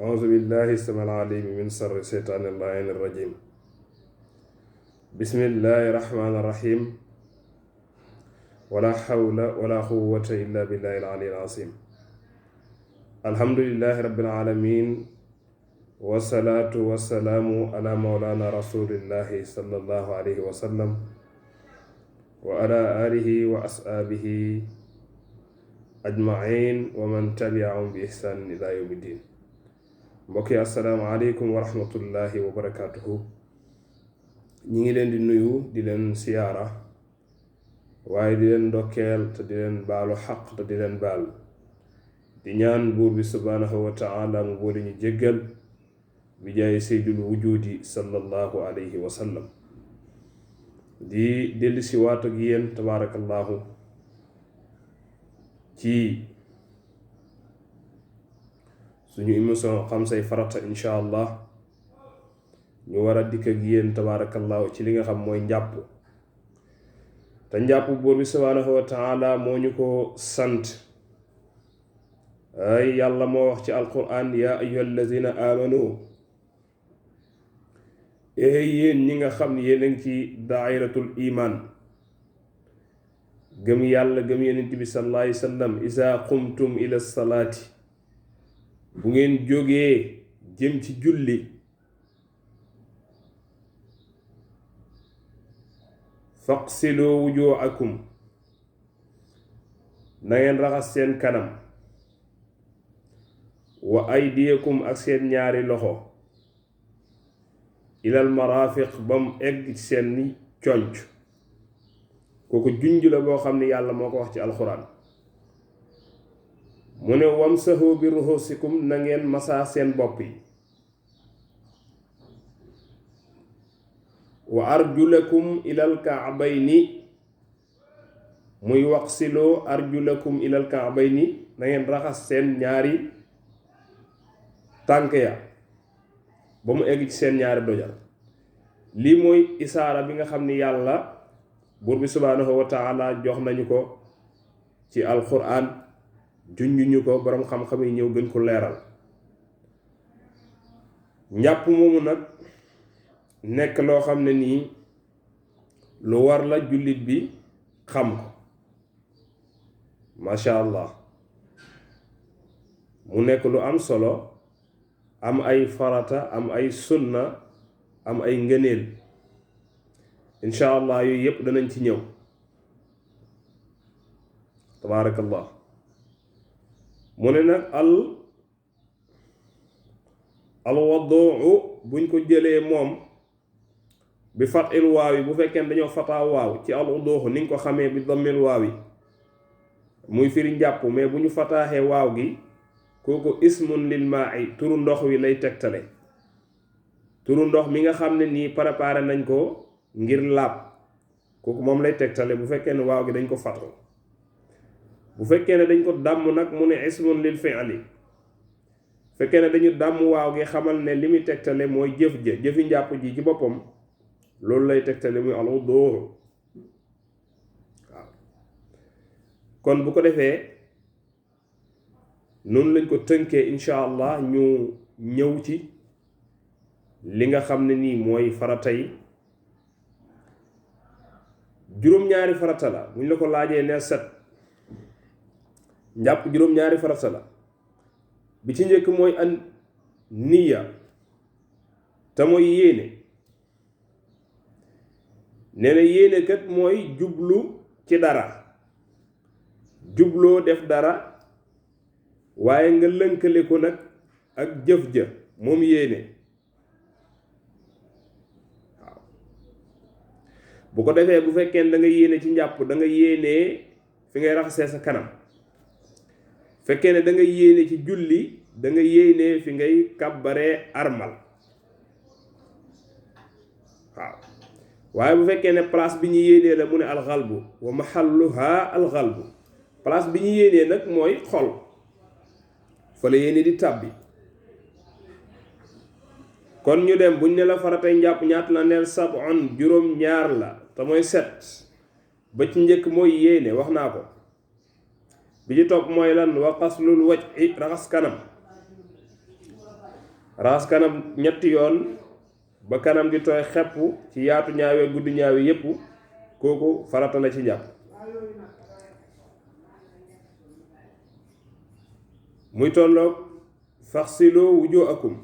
أعوذ بالله السميع العليم من شر الشيطان اللعين الرجيم. بسم الله الرحمن الرحيم. ولا حول ولا قوة إلا بالله العلي العظيم. الحمد لله رب العالمين، والصلاة والسلام على مولانا رسول الله صلى الله عليه وسلم وعلى آله وأصحابه أجمعين ومن تبعهم بإحسان إلى يوم الدين. mbokki asalaamaaleykum wa rahmatullahi wa barakaatuhu. ñi ngi leen di nuyu di leen siyaara waaye di leen ndokkeel te di leen baalu xaq te di leen baal di ñaan buur bi subhaanahu wa taala mu boole ñu jéggal bi jaay seydul wujudi sallallahu alayhi wa sallam. di dellu si waat ak yéen tabaarakallaahu ci suñu émission xam say farata insha allah. ñu war a dikk ak yéen tabaarakallaahu ci li nga xam mooy njàpp te njàpp buur bi subhaanahu wa taala moo ñu ko sant. ay yàlla moo wax ci alquran yaa ayyuha allazina amanu yéen ñi nga xam ne yéen a ngi ci daayiratul iman gëm yàlla gëm yonent bi sallallahu alayhi wa sallam isa qumtum ila salaati bu ngeen jógee jëm ci julli faqsiloo wujuhakum na ngeen raxas seen kanam wa aydiyakum ak seen ñaari loxo ilal marafiq ba mu egg ci seen ni conc. kooku junj la boo xam ne yàlla moo ko wax ci alxuraan. mu ne wamsahu bi ruhusikum na ngeen masaa seen bopp yi wa arjulakum ilal ka'bayni muy waqsiloo arjulakum ilal ka'bayni na ngeen raxas seen ñaari tànk ya ba mu egg ci seen ñaari dojar. lii mooy isaara bi nga xam ni yàlla buur bi subhaanahu wa taala jox nañu ko ci alquran junjuñu ko boroom xam-xam yi ñëw gën ko leeral. njàpp moomu nag nekk loo xam ne nii lu war la jullit bi xam ko masha allah. mu nekk lu am solo, am ay farata, am ay sunna, am ay ngëneel insha allah. yooyu yépp danañ ci ñëw tabaarakallah. mu ne nag al waduu buñ ko jëlee moom bi fatil waaw yi, bu fekkee dañoo fataa waaw ci al wuduuxu ni nga ko xamee bi dammil waaw yi muy firi njàpp, mais bu ñu fataaxee waaw gi kooku ismun lil maa'i turu ndox wi lay tegtale. turu ndox mi nga xam ne nii préparé nañ ko ngir laab kooku moom lay tegtale bu fekkee ne waaw gi dañ ko fatu. bu fekkee ne dañ ko dàmm nag mu ne ismun lil fi'li. fekkee ne dañu dàmm waaw gi xamal ne li muy tegtale mooy jëf ja, jëfi njàpp ji ci boppam loolu lay tegtale muy al wudu. waaw kon bu ko defee noonu lañ ko tënkee insha allah. ñu ñëw ci li nga xam ne nii mooy farata yi. juróom-ñaari farata la bu ñu la ko laajee ne set njàpp juróom-ñaari farata la. bi ci njëkk mooy an niya te mooy yéene. nee na yéene kat mooy jublu ci dara, jubloo def dara waaye nga lënkale ko nag ak jëf ja moom yéene. waaw bu ko defee bu fekkee da nga yéene ci njàpp da nga yéenee fi ngay raxasee sa kanam. fekkee ne da nga yéene ci julli da nga yéene fi ngay kàbbaree armal. waaw waaye bu fekkee ne place bi ñu yéenee la mu ne alxalbu wa mahalluha alxalbu. place bi ñu yéenee nag mooy xol, fa la yéene di tàbbi. kon ñu dem buñ ne la faratay njàpp ñaata la neel sab'un juróom-ñaar la te mooy set. ba ci njëkk mooy yéene wax naa ko. bi ci topp mooy lan wa qaslul wajhi raxas kanam. raxas kanam ñetti yoon ba kanam di tooy xepp ci yaatu ñaawee guddi ñaawee yépp kooku farata la ci njàpp. muy tolloog faxsiloo wujuhakum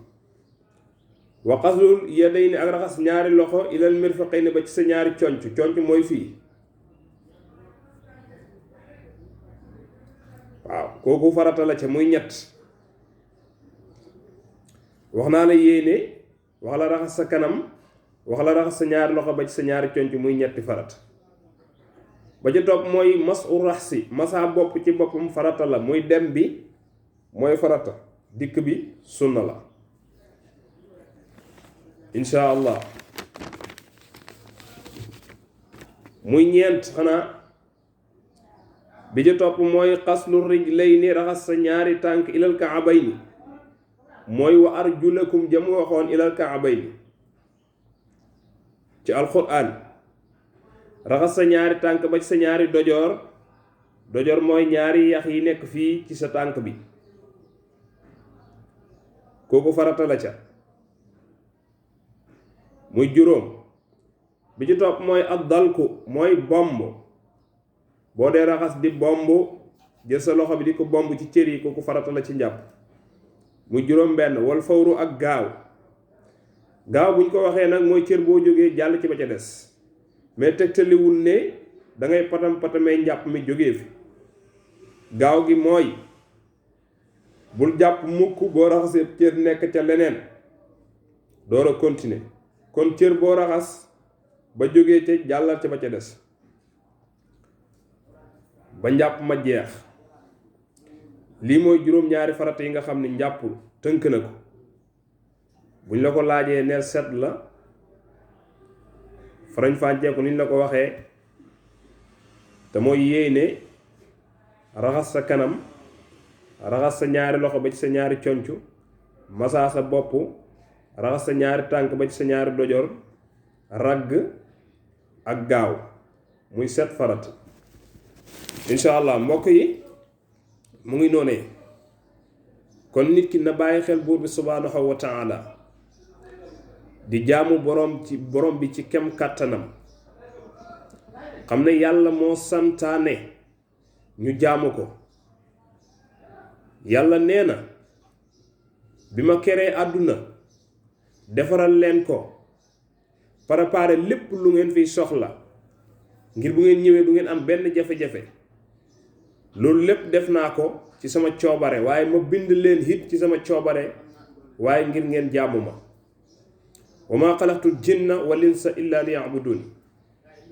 wa xaslul yadayni ak raxas ñaari loxo ilal mirfaqayni ba ci sa ñaari conc mooy fii waaw kooku farata la ca muy ñett. wax naa la yéene wax la raxas sa kanam wax la raxas sa ñaari loxo ba ci sa ñaari conc muy ñetti farata. ba ca topp mooy masu raxsi masa bopp ci boppam farata la muy dem bi mooy farata dikk bi sunna la insha allah. muy ñeent xanaa bi ca topp mooy xaslu rijlayni raxas sa ñaari tànk ilal kaabayni mooy wa arjulakum jëm waxoon ilal kaabayni ci alquran. raxas sa ñaari tànk ba ci sa ñaari dojoor mooy ñaari yax yi nekk fii ci sa tànk bi kooku farata la ca muy juróom. bi ci topp mooy ab dalku mooy bomb boo dee raxas di bomb jël sa loxo bi di ko bomb ci cër yi kooku farata la ci njàpp muy juróom benn. wal fawru ak gaaw buñ ko waxee nag mooy cër boo jógee jàll ci ba ca des mais tegtaliwul ne dangay patamee njàpp mi jógee fi. gaaw gi mooy bul jàpp mukk boo raxasee cër nekk ca leneen door a continuer kon cër boo raxas ba jógee ca jàllal ca ba ca des ba njàpp ma jeex. lii mooy juróom-ñaari farata yi nga xam ne njàpp tënk na ko. buñ la ko laajee neel set la farañ fànceeku niñ la ko waxee te mooy yéene raxas sa kanam raxas sa ñaari loxo ba ci sa ñaari conc masaa sa bopp raxas sa ñaari tànk ba ci sa ñaari dojor ragg ak gaaw muy set farat. insha allah mbokk yi mu ngi noonee kon nit ki na bàyyi xel buur bi subhaanahu wa taala di jaamu borom bi ci kem kàttanam xam ne yàlla moo santaane ñu jaamu ko. yàlla nee na bi ma keree àdduna defaral leen ko préparé lépp lu ngeen fiy soxla ngir bu ngeen ñëwee du ngeen am benn jafe-jafe. loolu lépp def naa ko ci sama coobare waaye ma bind leen hit ci sama coobare waaye ngir ngeen jaamu ma. wa maa xalaqtul jinna wal insa illa liya'budun.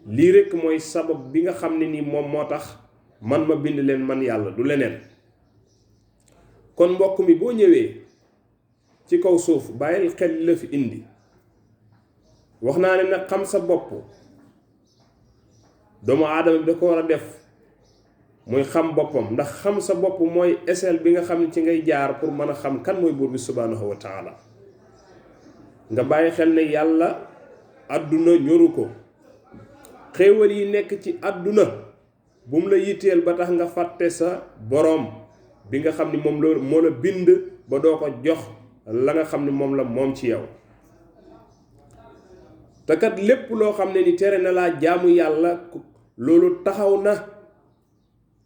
lii rekk mooy sabab bi nga xam ne nii moom moo tax man ma bind leen man yàlla du leneen. kon mbokk mi boo ñëwee ci kaw suuf bàyyil xel li la fi indi. wax naa ne nag xam sa bopp doomu aadama bi da ko war a def muy xam boppam ndax xam sa bopp mooy échelle bi nga xam ne ci ngay jaar pour mën a xam kan mooy buur bi subhaanahu wa taala. nga bàyyi xel ne yàlla àdduna ñoru ko. xéewal yi nekk ci àdduna bu mu la yitteel ba tax nga fàtte sa boroom bi nga xam ni moom la moo la bind ba doo ko jox la nga xam ni moom la moom ci yow. te kat lépp loo xam ne ni tere na laa jaamu yàlla loolu taxaw na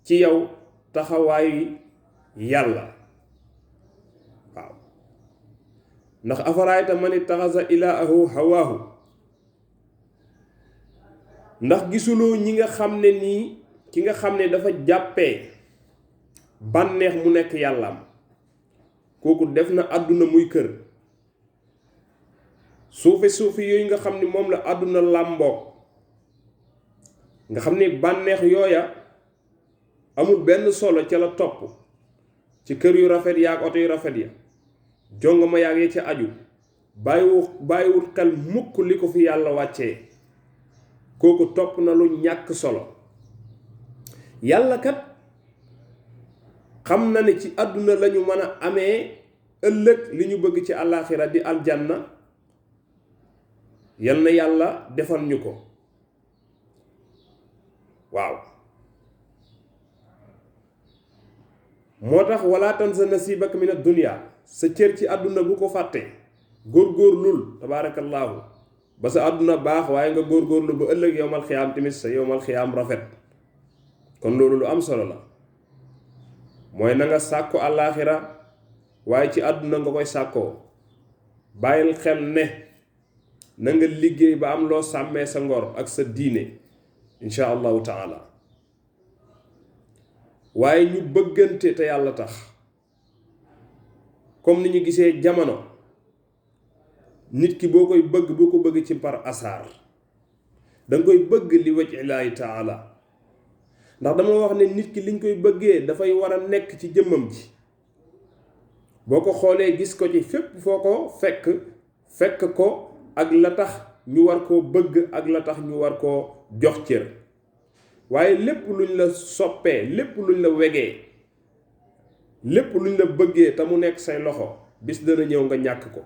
ci yow taxawaayu yàlla. waaw ndax afaraayta man ittaxasa ilaahu hawaahu. ndax gisuloo ñi nga xam ne nii ki nga xam ne dafa jàppee bànneex mu nekk yàllaam kooku def na àdduna muy kër. suufi yooyu nga xam ni moom la àdduna làmboo nga xam ni bànneex yooya amul benn solo ca la topp ci kër yu rafet ya ak oto yu rafet ya jongama yaag ya ca aju bàyyiwul xel mukk li ko fi yàlla wàccee kooku topp na lu ñàkk solo. yàlla kat xam na ne ci àdduna lañu mën a amee ëllëg li ñu bëgg ci àllaaxira di aljanna. yal na yàlla defal ñu ko. waaw moo tax wala tansa nasibaka min ad-dunya sa cër ci àdduna bu ko fàtte góorgóorlul tabaarakallaahu ba sa àdduna baax waaye nga góorgóorlu ba ëllëg yowmal xiyaam tamit sa yowmal xiyaam rafet. kon loolu lu am solo la mooy na nga sàkku àllaaxira waaye ci àdduna nga koy sàkkoo. bàyyil xel ne na nga liggéey ba am loo sàmmee sa ngor ak sa diine insha allahu taala. waaye ñu bëggante te yàlla tax comme ni ñu gisee jamono nit ki boo koy bëgg boo ko bëgg ci par asaar danga koy bëgg li waj ilaahi taala. ndax dama wax ne nit ki liñ koy bëggee dafay war a nekk ci jëmmam ji. boo ko xoolee gis ko ci fépp foo ko fekk ko ak la tax ñu war koo bëgg ak la tax ñu war koo jox cër. waaye lépp luñ la soppee lépp luñ la wegee lépp luñ la bëggee te mu nekk say loxo bis dana ñëw nga ñàkk ko.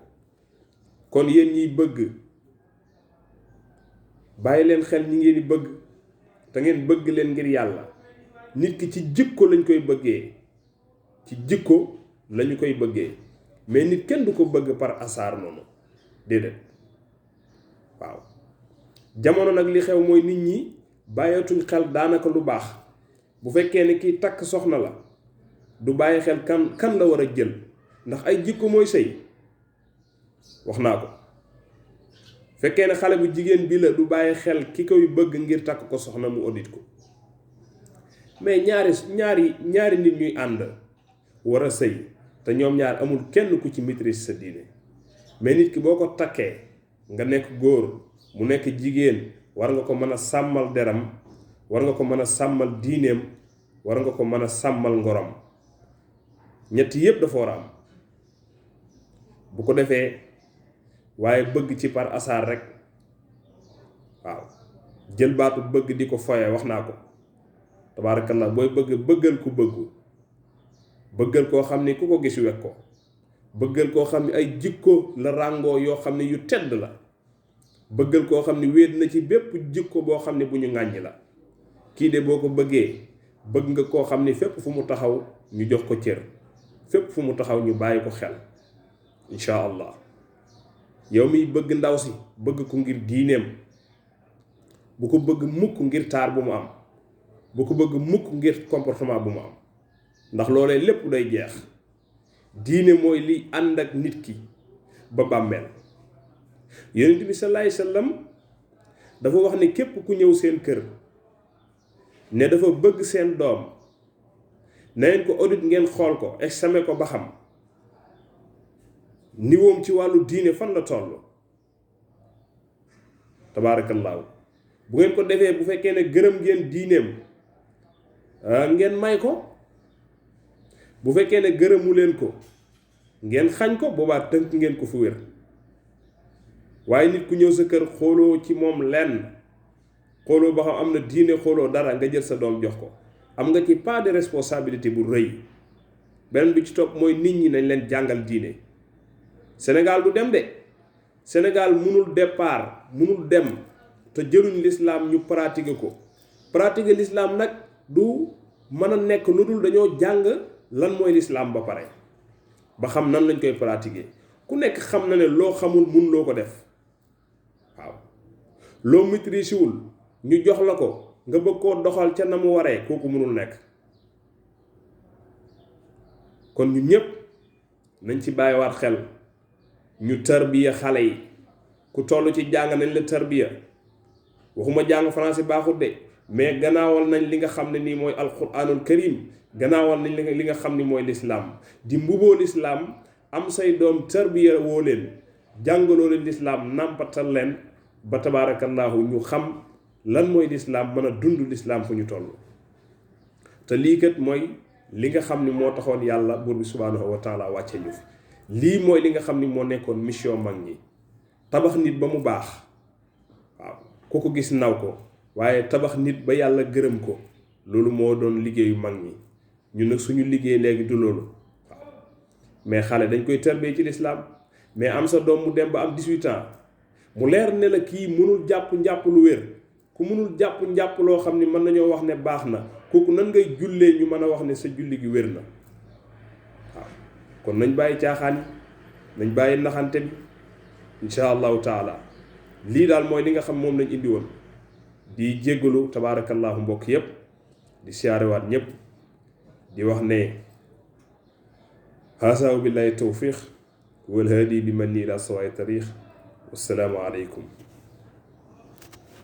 kon yéen ñiy bëgg bàyyi leen xel ñi ngeen di bëgg te ngeen bëgg leen ngir yàlla. nit ki ci jikko lañ koy bëggee ci jikko lañu koy bëggee mais nit kenn du ko bëgg par hasard noonu déedéet. waaw jamono nag li xew mooy nit ñi bàyyeetuñ xel daanaka lu baax. bu fekkee ne kii takk soxna la du bàyyi xel kan la war a jël ndax ay jikko mooy sëy. wax naa ko fekkee ne xale bu jigéen bi la du bàyyi xel ki koy bëgg ngir takk ko soxna mu audit ko. mais ñaari nit ñuy ànd war a sëy te ñoom ñaar amul kenn ku ci maîtrise sa diine mais nit ki boo ko takkee nga nekk góor mu nekk jigéen war nga ko mën a sàmmal deram war nga ko mën a sàmmal diineem war nga ko mën a sàmmal ngoram. ñett yépp dafa war a am. bu ko defee waaye bëgg ci par hasard rek waaw jël baatu bëgg di ko foye wax naa ko tabaarakallah. booy bëggal ku bëggal koo xam ne ku ko gis wekk ko bëggal koo xam ne ay jikko la ràngoo yoo xam ne yu tedd la bëggal koo xam ne wéet na ci bépp jikko boo xam ne bu ñu ŋàññi la. kii de boo ko bëggee bëgg nga koo xam ne fépp fu mu taxaw ñu jox ko cër fépp fu mu taxaw ñu bàyyi ko xel insha allah. yow miy bëgg ndaw si bëgg ko ngir diineem bu ko bëgg mukk ngir taar bu mu am bu ko bëgg mukk ngir comportement bu mu am ndax loolee lépp day jeex. diine mooy li ànd ak nit ki ba bàmmeel. yonent bi sallallahu alayhi wasallam dafa wax ne képp ku ñëw seen kër ne dafa bëgg seen doom na ngeen ko audit ngeen xool ko examen ko ba xam niwoom ci wàllu diine fan la toll. tabaarakallaahu bu ngeen ko defee bu fekkee ne gërëm ngeen diineem ngeen may ko. bu fekkee ne gërëmu leen ko ngeen xañ ko boobaa tënk ngeen ko fu wér. waaye nit ku ñëw sa kër xooloo ci moom lenn xooloo ba xam am na diine xooloo dara nga jël sa doom jox ko am nga ci pas de responsabilité bu rëy. beneen bi ci topp mooy nit ñi nañ leen jàngal diine. Sénégal du dem de Sénégal munul départ munul dem te jëluñ l'islam ñu pratiquer ko. pratiquer l'islam nag du mën a nekk lu dul dañoo jàng lan mooy l'islam ba pare ba xam nan lañ koy pratiquer. ku nekk xam na ne loo xamul mun loo ko def waaw loo maîtriser wul ñu jox la ko nga bëgg koo doxal ca na mu waree kooku munul nekk. kon ñu ñépp nañ ci bàyyiwaat xel ñu tarbiya xale yi. ku toll ci jàng nañ la tarbiya waxuma jàng français baaxut de mais gannaawal nañ li nga xam ne nii mooy alquranul karim gannaawal nañ li nga xam ni mooy lislaam di mbuboo lislaam am say doom tarbiya woo leen jàngaloo leen lislaam nàmpatal leen ba tabaarakallaahu ñu xam lan mooy lislaam mën a dund lislaam fu ñu toll. te lii kat mooy li nga xam ni moo taxoon yàlla buur bi subhaanahu wa taala wàcce ñu fi. lii mooy li nga xam ni moo nekkoon mission mag ñi tabax nit ba mu baax waaw ku ko gis naw ko waaye tabax nit ba yàlla gërëm ko loolu moo doon liggéeyu mag ñi. ñun nag suñu liggéey léegi du loolu waaw mais xale dañ koy tarbiyee ci lislaam mais am sa doom mu dem ba am 18 ans mu leer ne la kii mënul jàpp njàpp lu wér ku mënul jàpp njàpp loo xam ni mën nañoo wax ne baax na kooku nan ngay jullee ñu mën a wax ne sa julli gi wér na waaw kon nañ bàyyi caaxaan yi nañ bàyyi naxante bi insha allahu taala lii daal mooy li nga xam moom lañ indi woon di jéggalu tabaarakallahu mbokk yépp di siyaarewaat ñépp di wax ne haasaa billahi tawfiq wal haadi bi man ila sawaay tariix wassalaamu aleykum